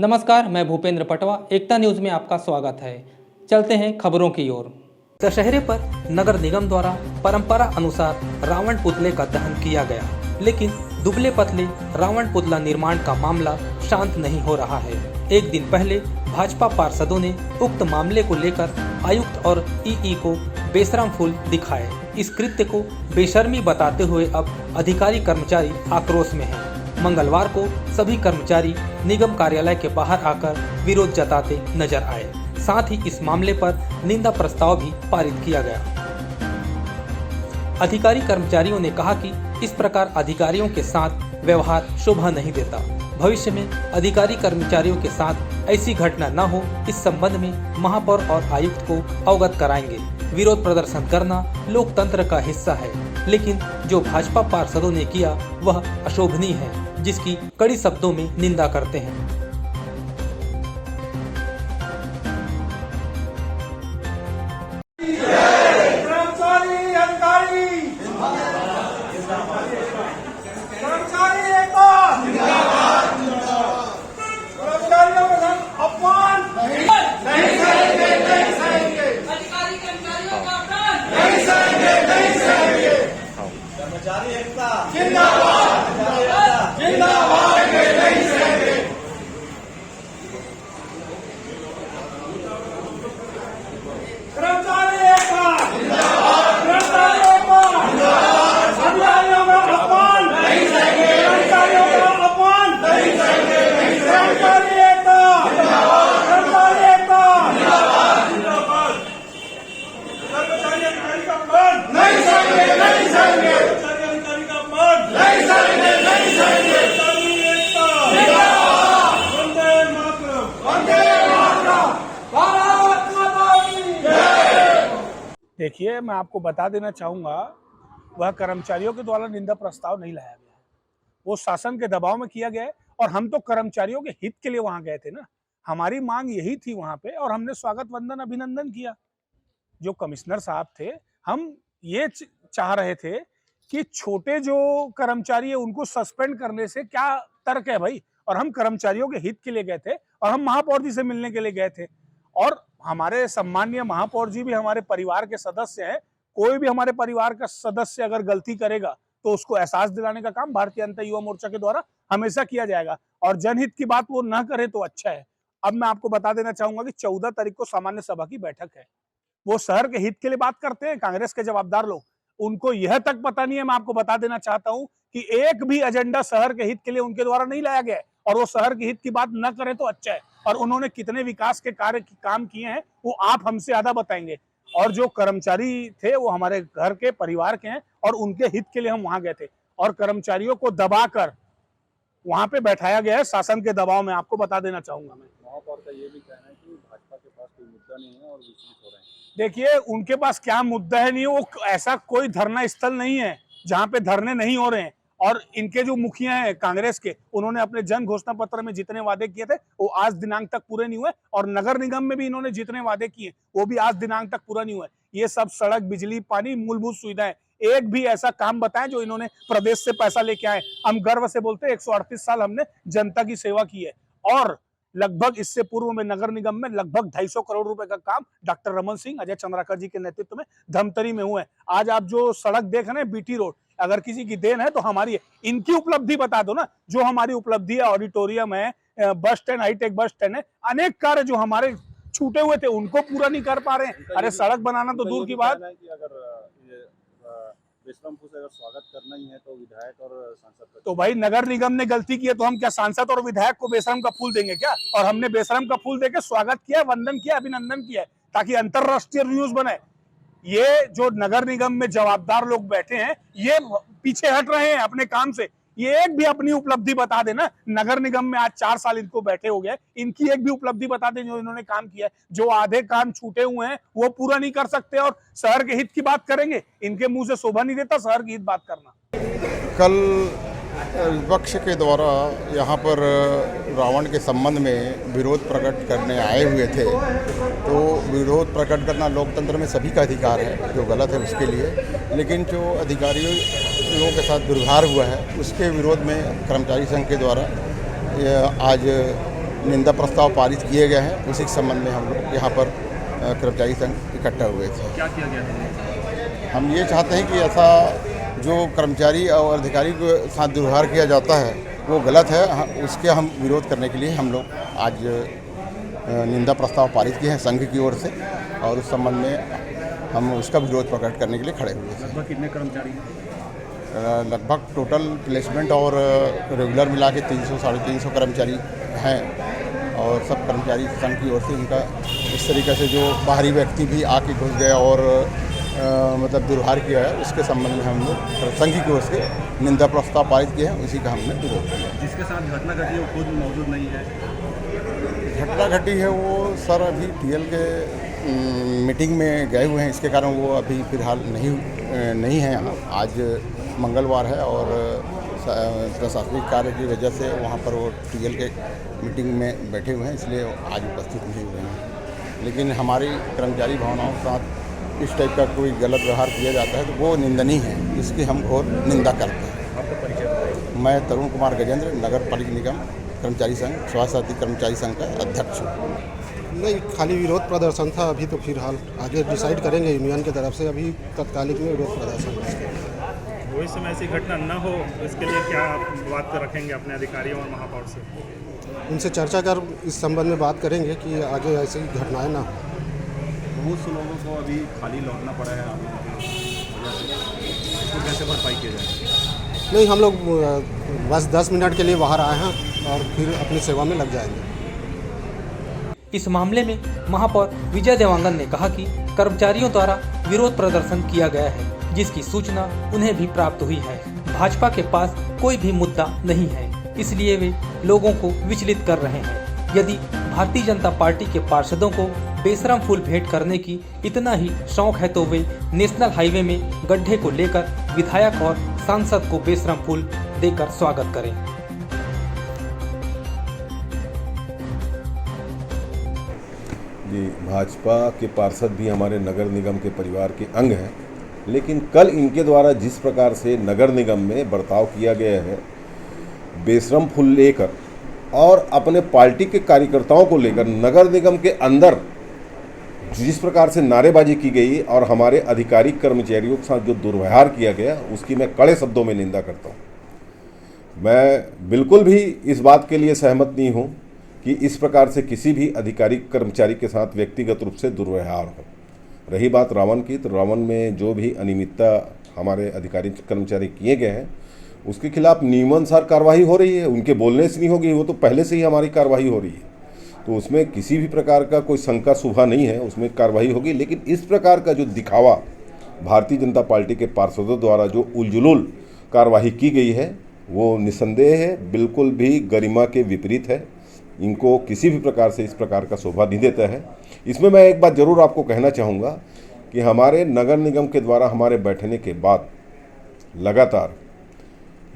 नमस्कार, मैं भूपेंद्र पटवा। एकता न्यूज में आपका स्वागत है। चलते हैं खबरों की ओर। दशहरे पर नगर निगम द्वारा परंपरा अनुसार रावण पुतले का दहन किया गया, लेकिन दुबले पतले रावण पुतला निर्माण का मामला शांत नहीं हो रहा है। एक दिन पहले भाजपा पार्षदों ने उक्त मामले को लेकर आयुक्त और ईई को बेशरम फूल दिखाए। इस कृत्य को बेशर्मी बताते हुए अब अधिकारी कर्मचारी आक्रोश में हैं। मंगलवार को सभी कर्मचारी निगम कार्यालय के बाहर आकर विरोध जताते नजर आए। साथ ही इस मामले पर निंदा प्रस्ताव भी पारित किया गया। अधिकारी कर्मचारियों ने कहा कि इस प्रकार अधिकारियों के साथ व्यवहार शोभा नहीं देता। भविष्य में अधिकारी कर्मचारियों के साथ ऐसी घटना न हो, इस संबंध में महापौर और आयुक्त को अवगत कराएंगे। विरोध प्रदर्शन करना लोकतंत्र का हिस्सा है, लेकिन जो भाजपा पार्षदों ने किया वह अशोभनीय है, जिसकी कड़ी शब्दों में निंदा करते हैं। कर्मचारी एकता जिंदाबाद जिंदाबाद नहीं सहेंगे। कर्मचारी एकता जिंदाबाद कर्मचारी एकता जिंदाबाद। कर्मचारियों का अपमान नहीं सहेंगे, कर्मचारियों का अपमान नहीं सहेंगे। कर्मचारी एकता जिंदाबाद कर्मचारी एकता जिंदाबाद जिंदाबाद। कर्मचारी अधिकारी का अपमान नहीं सहेंगे नहीं सहेंगे। देखिए, मैं आपको बता देना चाहूँगा, वह कर्मचारियों के द्वारा निंदा प्रस्ताव नहीं लाया गया है। वो शासन के दबाव में किया गया है और हम तो कर्मचारियों के हित के लिए वहां गए थे ना। हमारी मांग यही थी वहां पे, और हमने स्वागत वंदन अभिनंदन किया। जो कमिश्नर साहब थे, हम ये चाह रहे थे कि छोटे जो कर्मचारी है उनको सस्पेंड करने से क्या तर्क है भाई। और हम कर्मचारियों के हित के लिए गए थे और हम महापौर जी से मिलने के लिए गए थे। और हमारे सम्मानीय महापौर जी भी हमारे परिवार के सदस्य हैं। कोई भी हमारे परिवार का सदस्य अगर गलती करेगा तो उसको एहसास दिलाने का काम भारतीय जनता युवा मोर्चा के द्वारा हमेशा किया जाएगा, और जनहित की बात वो ना करे तो अच्छा है। अब मैं आपको बता देना चाहूंगा कि 14 तारीख को सामान्य सभा की बैठक है। वो शहर के हित के लिए बात करते हैं, कांग्रेस के जवाबदार लोग। उनको यह तक पता नहीं है, मैं आपको बता देना चाहता हूं, कि एक भी एजेंडा शहर के हित के लिए उनके द्वारा नहीं लाया गया है, और वो शहर के हित की बात न करें तो अच्छा है। और उन्होंने कितने विकास के काम किए हैं वो आप हमसे ज्यादा बताएंगे। और जो कर्मचारी थे वो हमारे घर के परिवार के हैं, और उनके हित के लिए हम वहां गए थे। और कर्मचारियों को दबाकर वहां पे बैठाया गया है शासन के दबाव में। आपको बता देना चाहूंगा मैं। महापौर का ये भी कहना है कि भाजपा के पास कोई मुद्दा नहीं है और विचलित हो रहे हैं। देखिए, उनके पास क्या मुद्दा है नहीं, वो ऐसा कोई धरना स्थल नहीं है जहां पे धरने नहीं हो रहे हैं। और इनके जो मुखिया हैं कांग्रेस के, उन्होंने अपने जन घोषणा पत्र में जितने वादे किए थे वो आज दिनांक तक पूरे नहीं हुए। और नगर निगम में भी इन्होंने जितने वादे किए वो भी आज दिनांक तक पूरा नहीं हुए। ये सब सड़क, बिजली, पानी, मूलभूत सुविधाएं, एक भी ऐसा काम बताएं जो इन्होंने प्रदेश से पैसा लेके आए। हम गर्व से बोलते हैं 138 साल हमने जनता की सेवा की है। और लगभग इससे पूर्व में नगर निगम में लगभग 250 करोड़ रुपए का काम डॉक्टर रमन सिंह, अजय चंद्राकर जी के नेतृत्व में धमतरी में हुए। आज आप जो सड़क देख रहे हैं बीटी रोड, अगर किसी की देन है तो हमारी है। इनकी उपलब्धि बता दो ना। जो हमारी उपलब्धि है, ऑडिटोरियम है, bus stand, hi tech bus stand है, अनेक कार्य जो हमारे छूटे हुए थे उनको पूरा नहीं कर पा रहे हैं। अरे सड़क बनाना तो दूर की बात। अगर स्वागत करना ही है तो विधायक और सांसद तो भाई नगर निगम ने गलती की है तो हम क्या सांसद और विधायक को बेशरम का फूल देंगे क्या? और हमने बेशरम का फूल देके स्वागत किया, वंदन किया, अभिनंदन किया, ताकि अंतरराष्ट्रीय न्यूज बने। ये जो नगर निगम में जवाबदार लोग बैठे हैं ये पीछे हट रहे हैं अपने काम से। ये एक भी अपनी उपलब्धि बता देना। नगर निगम में आज 4 साल इनको बैठे हो गए, इनकी एक भी उपलब्धि बता दें जो इन्होंने काम किया है। जो आधे काम छूटे हुए हैं वो पूरा नहीं कर सकते और शहर के हित की बात करेंगे। इनके मुंह से शोभा नहीं देता शहर की हित बात करना। कल विपक्ष के द्वारा यहाँ पर रावण के संबंध में विरोध प्रकट करने आए हुए थे, तो विरोध प्रकट करना लोकतंत्र में सभी का अधिकार है, जो गलत है उसके लिए। लेकिन जो अधिकारियों के साथ दुर्व्यवहार हुआ है उसके विरोध में कर्मचारी संघ के द्वारा आज निंदा प्रस्ताव पारित किए गए हैं, उसी के संबंध में हम लोग यहाँ पर कर्मचारी संघ इकट्ठा हुए थे। क्या किया गया था? हम ये चाहते हैं कि ऐसा जो कर्मचारी और अधिकारी के साथ दुर्व्यवहार किया जाता है वो गलत है। उसके हम विरोध करने के लिए हम लोग आज निंदा प्रस्ताव पारित किए हैं संघ की ओर से, और उस संबंध में हम उसका विरोध प्रकट करने के लिए खड़े हुए थे। लगभग कितने कर्मचारी? लगभग टोटल प्लेसमेंट और रेगुलर मिला के 300-350 कर्मचारी हैं, और सब कर्मचारी संघ की ओर से उनका इस तरीके से जो बाहरी व्यक्ति भी आके घुस गया और मतलब दुर्व्यवहार किया है, उसके संबंध में हम लोग संघ की ओर से निंदा प्रस्ताव पारित किए हैं, उसी का हमने विरोध किया। जिसके साथ घटना घटी है वो खुद मौजूद नहीं है? घटना घटी है वो सर अभी टीएल के मीटिंग में गए हुए हैं, इसके कारण वो अभी फिलहाल नहीं है यहाँ। आज मंगलवार है और प्रशासनिक कार्य की वजह से वहाँ पर वो टीएल के मीटिंग में बैठे हुए हैं, इसलिए आज उपस्थित नहीं हुए हैं। लेकिन हमारी कर्मचारी भावनाओं के साथ इस टाइप का कोई गलत व्यवहार किया जाता है तो वो निंदनीय है, इसकी हम घोर निंदा करते हैं। आपका परिचय? मैं तरुण कुमार गजेंद्र, नगर पालिका निगम कर्मचारी संघ स्वास्थ्य कर्मचारी संघ का अध्यक्ष हूँ। नहीं, खाली विरोध प्रदर्शन था अभी, तो फिलहाल आगे डिसाइड करेंगे यूनियन की तरफ से। अभी तत्कालिक में विरोध प्रदर्शन। भविष्य में ऐसी घटना न हो इसके लिए क्या बात रखेंगे अपने अधिकारियों और महापौर से? उनसे चर्चा कर इस संबंध में बात करेंगे कि आगे ऐसी घटनाएं ना हो। बहुत से लोगों को अभी खाली लौटना पड़ा है, आप लोगों की वजह से इसको कैसे भरपाई किया जाए? नहीं, हम लोग बस 10 मिनट के लिए बाहर आए हैं और फिर अपनी सेवा में लग जाएंगे। इस मामले में महापौर विजय देवांगन ने कहा कि कर्मचारियों द्वारा विरोध प्रदर्शन किया गया है, जिसकी सूचना उन्हें भी प्राप्त हुई है। भाजपा के पास कोई भी मुद्दा नहीं है, इसलिए वे लोगों को विचलित कर रहे हैं। यदि भारतीय जनता पार्टी के पार्षदों को बेशरम फूल भेंट करने की इतना ही शौक है तो वे नेशनल हाईवे में गड्ढे को लेकर विधायक और सांसद को बेशरम फूल देकर स्वागत करें। जी, भाजपा के पार्षद भी हमारे नगर निगम के परिवार के अंग हैं, लेकिन कल इनके द्वारा जिस प्रकार से नगर निगम में बर्ताव किया गया है, बेशरम फूल लेकर और अपने पार्टी के कार्यकर्ताओं को लेकर नगर निगम के अंदर जिस प्रकार से नारेबाजी की गई और हमारे अधिकारी कर्मचारियों के साथ जो दुर्व्यवहार किया गया, उसकी मैं कड़े शब्दों में निंदा करता हूँ। मैं बिल्कुल भी इस बात के लिए सहमत नहीं हूँ कि इस प्रकार से किसी भी अधिकारी कर्मचारी के साथ व्यक्तिगत रूप से दुर्व्यवहार हो। रही बात रावण की, तो रावण में जो भी अनियमितता हमारे अधिकारी कर्मचारी किए गए हैं, उसके खिलाफ नियमानुसार कार्रवाई हो रही है। उनके बोलने से नहीं होगी, वो तो पहले से ही हमारी कार्रवाई हो रही है, तो उसमें किसी भी प्रकार का कोई शंका शुभा नहीं है, उसमें कार्रवाई होगी। लेकिन इस प्रकार का जो दिखावा भारतीय जनता पार्टी के पार्षदों द्वारा जो उलझुल कार्रवाई की गई है, वो निस्संदेह है बिल्कुल भी गरिमा के विपरीत है। इनको किसी भी प्रकार से इस प्रकार का शोभा नहीं देता है। इसमें मैं एक बात ज़रूर आपको कहना चाहूँगा कि हमारे नगर निगम के द्वारा हमारे बैठने के बाद लगातार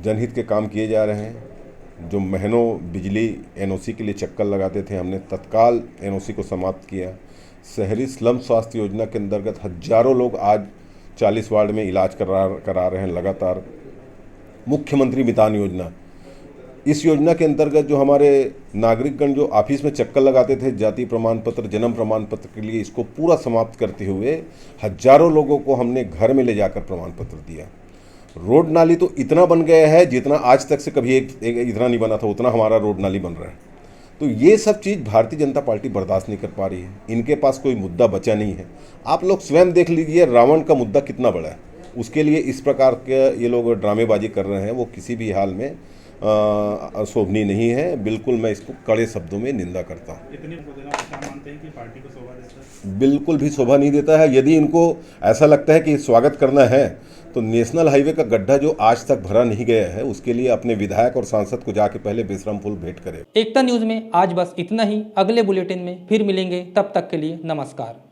जनहित के काम किए जा रहे हैं। जो महीनों बिजली एनओसी के लिए चक्कर लगाते थे, हमने तत्काल एनओसी को समाप्त किया। शहरी स्लम स्वास्थ्य योजना के अंतर्गत हजारों लोग आज 40 वार्ड में इलाज करा रहे हैं लगातार। मुख्यमंत्री मितान योजना, इस योजना के अंतर्गत जो हमारे नागरिकगण जो ऑफिस में चक्कर लगाते थे जाति प्रमाण पत्र, जन्म प्रमाण पत्र के लिए, इसको पूरा समाप्त करते हुए हजारों लोगों को हमने घर में ले जाकर प्रमाण पत्र दिया। रोड नाली तो इतना बन गया है जितना आज तक से कभी इतना नहीं बना था, उतना हमारा रोड नाली बन रहा है। तो ये सब चीज़ भारतीय जनता पार्टी बर्दाश्त नहीं कर पा रही है। इनके पास कोई मुद्दा बचा नहीं है। आप लोग स्वयं देख लीजिए रावण का मुद्दा कितना बड़ा है, उसके लिए इस प्रकार के ये लोग ड्रामेबाजी कर रहे हैं, वो किसी भी हाल में शोभनीय नहीं है। बिल्कुल मैं इसको कड़े शब्दों में निंदा करता हूँ। इतनी मानते हैं कि पार्टी को शोभा देता है? बिल्कुल भी शोभा नहीं देता है। यदि इनको ऐसा लगता है कि स्वागत करना है तो नेशनल हाईवे का गड्ढा जो आज तक भरा नहीं गया है, उसके लिए अपने विधायक और सांसद को जाके पहले बेशरम फूल भेंट करें। एकता न्यूज में आज बस इतना ही। अगले बुलेटिन में फिर मिलेंगे, तब तक के लिए नमस्कार।